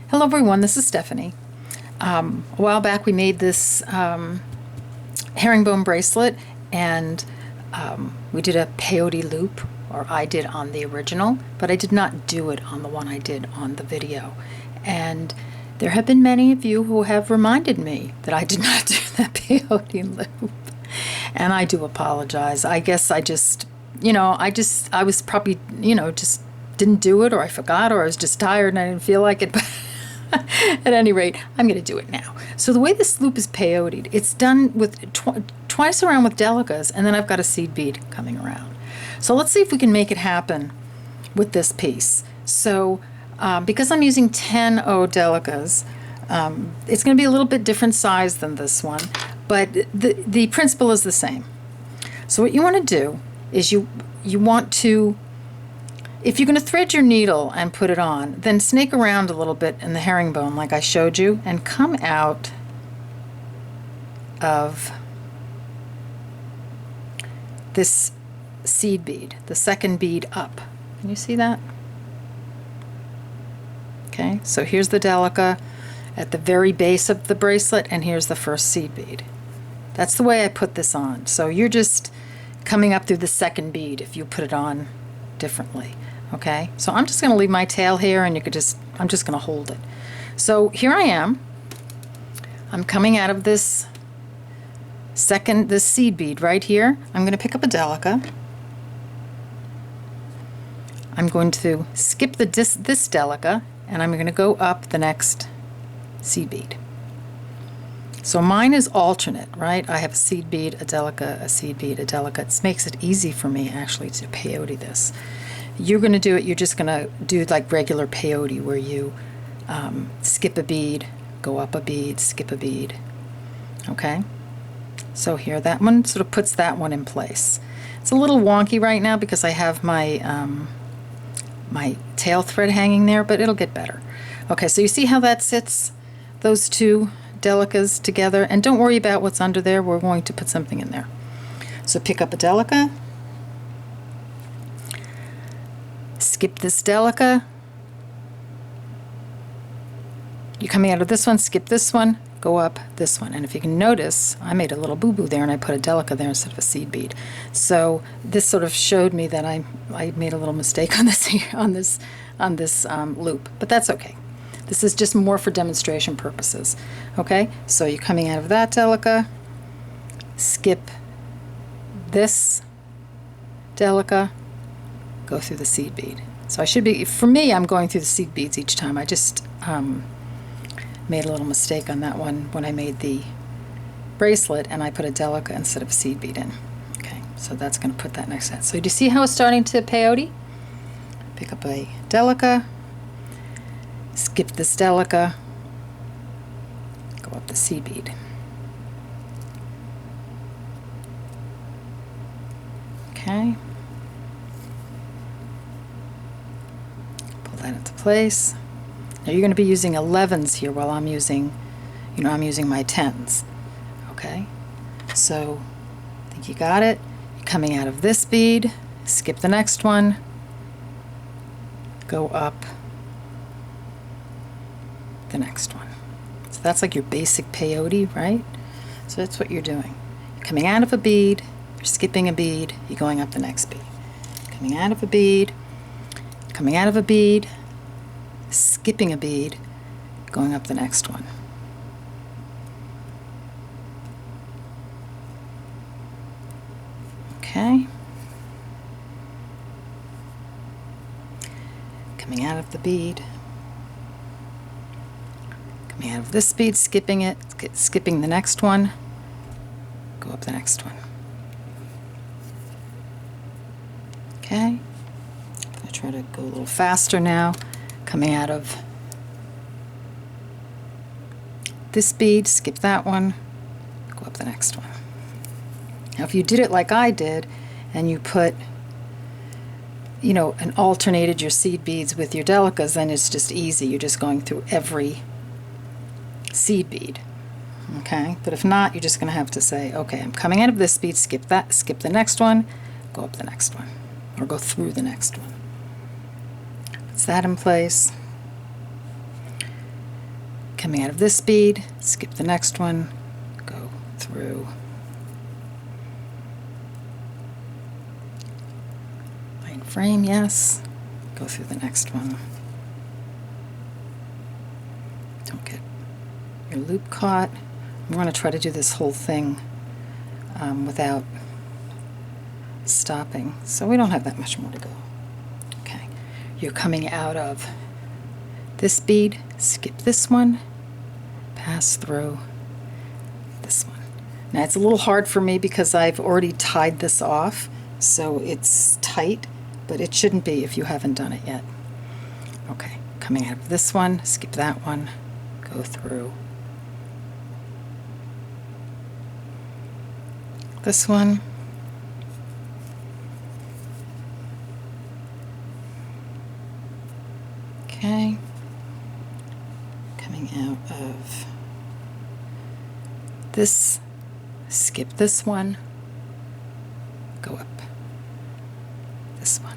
Hello everyone, this is Stephanie. A while back we made this herringbone bracelet, and we did a peyote loop, or I did on the original, but I did not do it on the one I did on the video. And there have been many of you who have reminded me that I did not do that peyote loop. And I do apologize. I guess I just, I was probably, just didn't do it, or I forgot, or I was just tired and I didn't feel like it. But at any rate, I'm going to do it now. So the way this loop is peyote, it's done with twice around with delicas, and then I've got a seed bead coming around. So let's see if we can make it happen with this piece. So because I'm using 10 delicas, it's going to be a little bit different size than this one, but the principle is the same. So what you want to do is you want to, if you're going to thread your needle and put it on, then snake around a little bit in the herringbone like I showed you, and come out of this seed bead, the second bead up. Can you see that? Okay, so here's the delica at the very base of the bracelet, and here's the first seed bead. That's the way I put this on. So you're just coming up through the second bead if you put it on differently. Okay, so I'm just going to leave my tail here, and I'm just going to hold it. So here I am. I'm coming out of this seed bead right here. I'm going to pick up a delica. I'm going to skip this delica, and I'm going to go up the next seed bead. So mine is alternate, right? I have a seed bead, a delica, a seed bead, a delica. It makes it easy for me actually to peyote this. You're going to do it, you're just going to do like regular peyote, where you skip a bead, go up a bead, skip a bead. Okay? So here, that one sort of puts that one in place. It's a little wonky right now because I have my my tail thread hanging there, but it'll get better. Okay, so you see how that sits, those two delicas together, and don't worry about what's under there. We're going to put something in there. So pick up a delica, skip this delica. You're coming out of this one, skip this one, go up this one. And if you can notice, I made a little boo-boo there, and I put a delica there instead of a seed bead. So this sort of showed me that I made a little mistake on this loop, but that's okay. This is just more for demonstration purposes. Okay, so you're coming out of that delica, skip this delica, go through the seed bead. So I should be, for me, I'm going through the seed beads each time. I just made a little mistake on that one when I made the bracelet, and I put a delica instead of a seed bead in. Okay, so that's going to put that next to that. So do you see how it's starting to peyote? Pick up a delica, skip this delica, go up the seed bead. Okay. Pull that into place. Now you're going to be using 11s here while I'm using, I'm using my 10s. Okay. So I think you got it. You're coming out of this bead, skip the next one, go up the next one. So that's like your basic peyote, right? So that's what you're doing. You're coming out of a bead, you're skipping a bead, you're going up the next bead. Coming out of a bead, coming out of a bead, skipping a bead, going up the next one. Okay. Coming out of the bead, coming out of this bead, skipping it, skipping the next one, go up the next one. Okay, I'm going to try to go a little faster now. Coming out of this bead, skip that one, go up the next one. Now if you did it like I did, and you put, and alternated your seed beads with your delicas, then it's just easy. You're just going through every seed bead. Okay, but if not, you're just going to have to say, okay, I'm coming out of this bead, skip that, skip the next one, go up the next one, or go through the next one. Puts that in place. Coming out of this bead, skip the next one, go through. Line frame, yes. Go through the next one. Don't get your loop caught. I'm going to try to do this whole thing without stopping, so we don't have that much more to go. Okay, you're coming out of this bead, skip this one, pass through this one. Now it's a little hard for me because I've already tied this off, so it's tight, but it shouldn't be if you haven't done it yet. Okay, coming out of this one, skip that one, go through this one. Okay, coming out of this, skip this one, go up this one.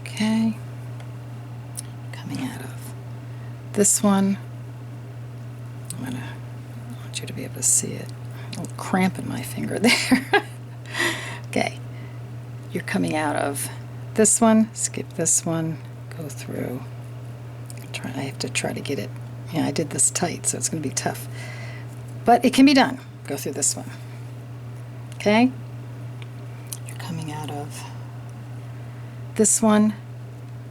Okay, coming out of this one, I want you to be able to see it. A little cramp in my finger there. Okay, you're coming out of this one, skip this one, go through. I have to try to get it. Yeah, I did this tight, so it's going to be tough. But it can be done. Go through this one. Okay? You're coming out of this one,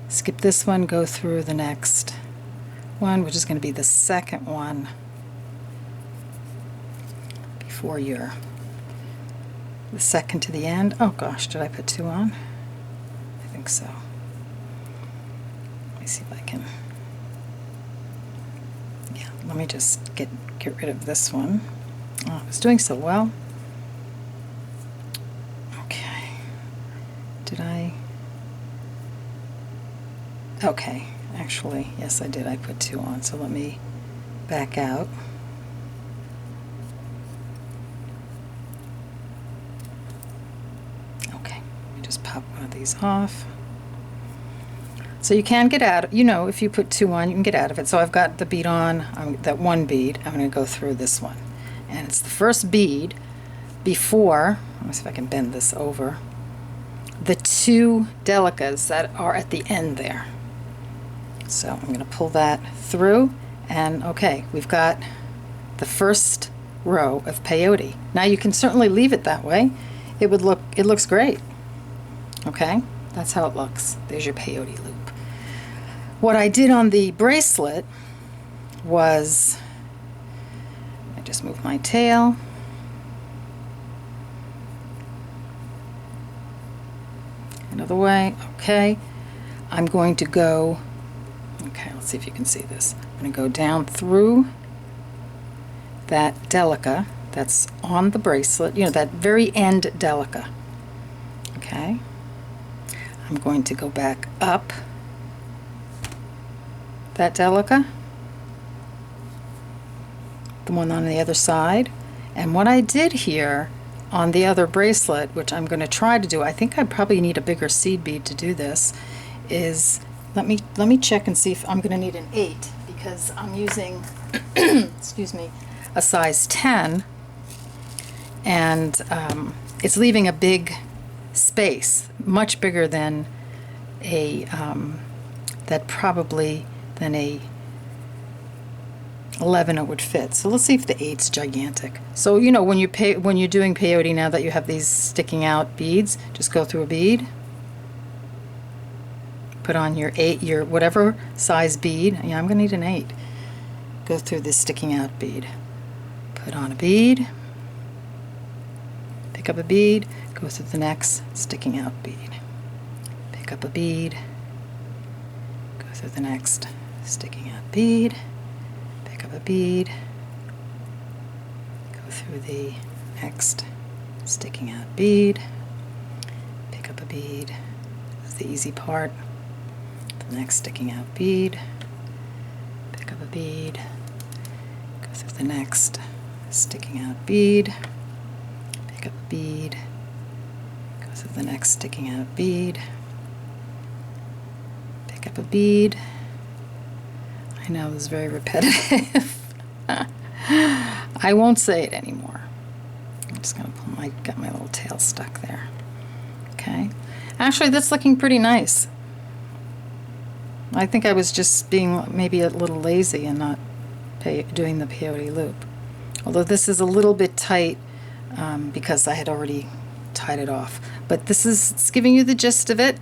skip this one, go through the next one, which is going to be the second one before you're the second to the end. Oh gosh, did I put two on? I think so. Let me see if I can. Yeah, let me just get rid of this one. Oh, I was doing so well. Okay. Did I? Okay, actually, yes I did. I put two on, so let me back out. Okay, let me just pop one of these off. So you can get out, you know, if you put two on, you can get out of it. So I've got the bead on, that one bead. I'm going to go through this one. And it's the first bead before, let me see if I can bend this over, the two delicas that are at the end there. So I'm going to pull that through, and okay, we've got the first row of peyote. Now you can certainly leave it that way. It looks great. Okay, that's how it looks. There's your peyote loop. What I did on the bracelet was, I just moved my tail. Another way, okay. I'm going to go, okay, let's see if you can see this. I'm going to go down through that delica that's on the bracelet, you know, that very end delica. Okay. I'm going to go back up that delica, the one on the other side. And what I did here on the other bracelet, which I'm going to try to do, I think I probably need a bigger seed bead to do this, is let me check and see if I'm going to need an 8, because I'm using excuse me, a size 10, and it's leaving a big space, much bigger than a than a 11 it would fit. So let's see if the 8's gigantic. So you know, when you're doing peyote, now that you have these sticking out beads, just go through a bead, put on your 8, your whatever size bead. Yeah, I'm gonna need an 8. Go through this sticking out bead, put on a bead, pick up a bead, go through the next sticking out bead, pick up a bead, go through the next sticking out bead, pick up a bead, go through the next sticking out bead, pick up a bead. This is the easy part. The next sticking out bead, pick up a bead, go through the next sticking out bead, pick up a bead, go through the next sticking out bead, pick Pick up a bead. I know this is very repetitive. I won't say it anymore. I'm just going to pull got my little tail stuck there. Okay. Actually, that's looking pretty nice. I think I was just being maybe a little lazy and not doing the peyote loop. Although this is a little bit tight because I had already tied it off. But it's giving you the gist of it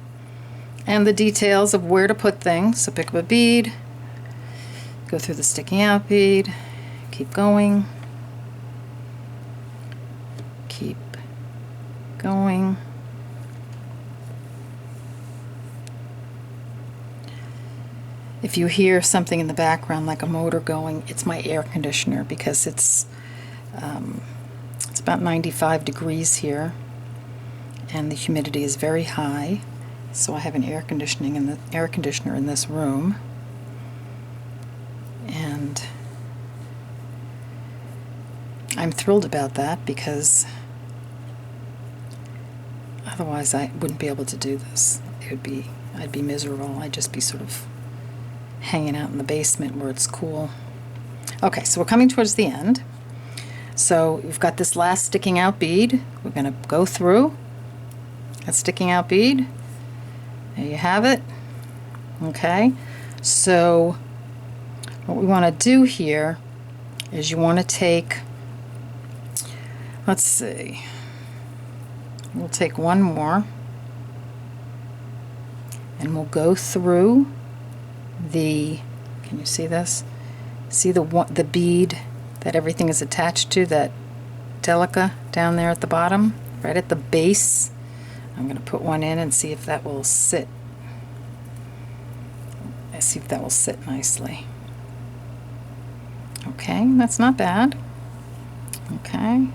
and the details of where to put things. So pick up a bead, go through the sticking out bead, keep going, keep going. If you hear something in the background like a motor going, it's my air conditioner because it's about 95 degrees here and the humidity is very high. So I have an air conditioner in this room, and I'm thrilled about that because otherwise I wouldn't be able to do this. I'd be miserable. I'd just be sort of hanging out in the basement where it's cool. Okay, so we're coming towards the end. So we've got this last sticking out bead. We're going to go through that sticking out bead. There you have it. Okay, so what we want to do here is you want to take, let's see, we'll take one more and we'll go through can you see this? See the bead that everything is attached to, that delica down there at the bottom, right at the base? I'm going to put one in and see if that will sit. Let's see if that will sit nicely. Okay, that's not bad. Okay,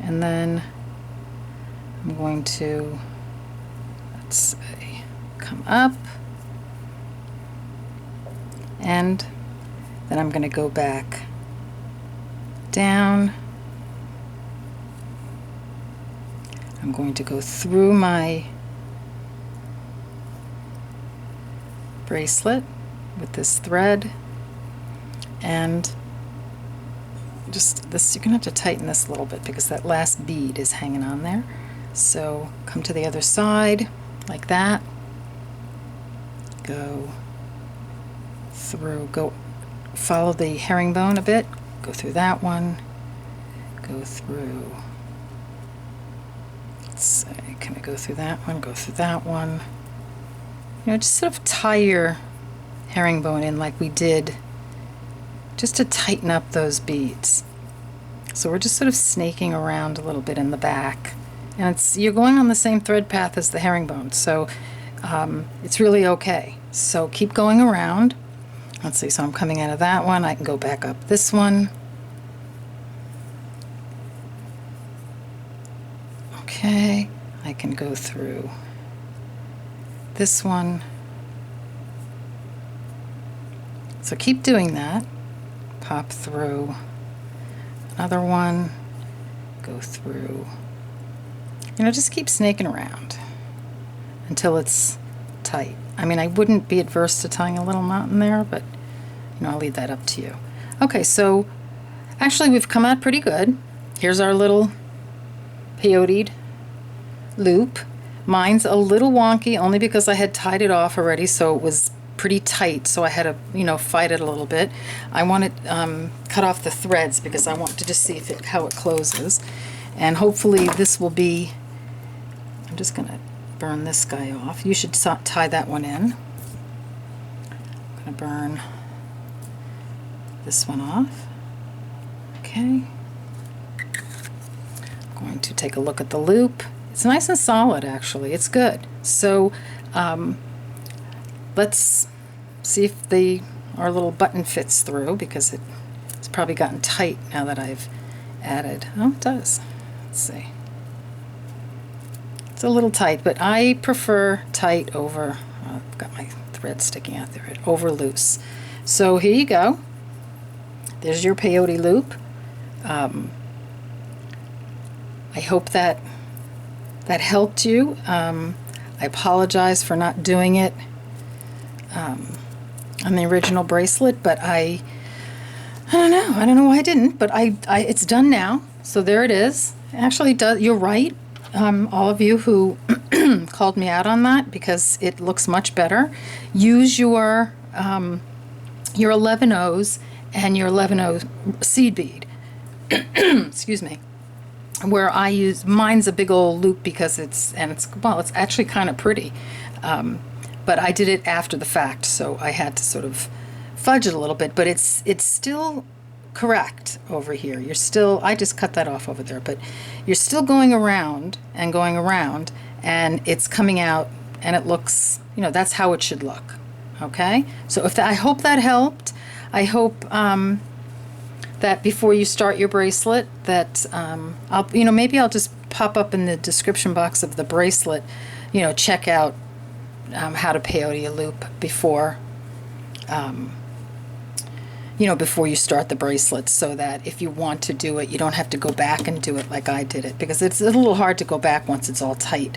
and then I'm going to, let's see, come up, and then I'm going to go back down. I'm going to go through my bracelet with this thread, and just this, you're going to have to tighten this a little bit because that last bead is hanging on there. So come to the other side like that, go through, go follow the herringbone a bit, go through that one, go through, let's see, can we go through that one, go through that one, you know, just sort of tie your herringbone in like we did, just to tighten up those beads. So we're just sort of snaking around a little bit in the back, and you're going on the same thread path as the herringbone, so it's really okay. So keep going around. Let's see, so I'm coming out of that one, I can go back up this one. Okay, I can go through this one. So keep doing that. Pop through another one, go through, you know, just keep snaking around until it's tight. I mean, I wouldn't be adverse to tying a little knot in there, but you know, I'll leave that up to you. Okay, so actually we've come out pretty good. Here's our little peyote loop. Mine's a little wonky only because I had tied it off already, so it was pretty tight, so I had to, you know, fight it a little bit. I wanted cut off the threads because I wanted to see how it closes, and hopefully this will be, I'm just gonna burn this guy off. You should tie that one in. I'm gonna burn this one off. Okay, I'm going to take a look at the loop. It's nice and solid, actually. It's good. So let's see if our little button fits through, because it's probably gotten tight now that I've added. Oh, it does. Let's see. It's a little tight, but I prefer tight over, I've got my thread sticking out there, over loose. So here you go. There's your peyote loop. I hope that helped you. I apologize for not doing it on the original bracelet, but I don't know. I don't know why I didn't, but it's done now. So there it is. It actually does. You're right. All of you who called me out on that, because it looks much better. Use your 11 O's and your 11 O seed bead. Excuse me. Where I use, mine's a big old loop because it's actually kind of pretty. But I did it after the fact, so I had to sort of fudge it a little bit, but it's still correct over here. You're still, I just cut that off over there, but you're still going around, and it's coming out, and it looks, that's how it should look. Okay? So I hope that helped. I hope that before you start your bracelet, that maybe I'll just pop up in the description box of the bracelet, check out how to peyote a loop before before you start the bracelet, so that if you want to do it, you don't have to go back and do it like I did it, because it's a little hard to go back once it's all tight.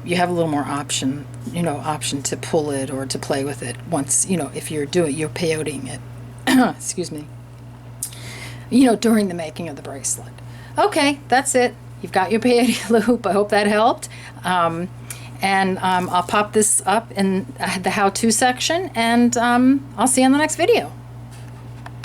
You have a little more option to pull it or to play with it once, if you're peyoting it, excuse me, during the making of the bracelet. Okay, that's it. You've got your peyote loop. I hope that helped. And I'll pop this up in the how-to section, and I'll see you in the next video.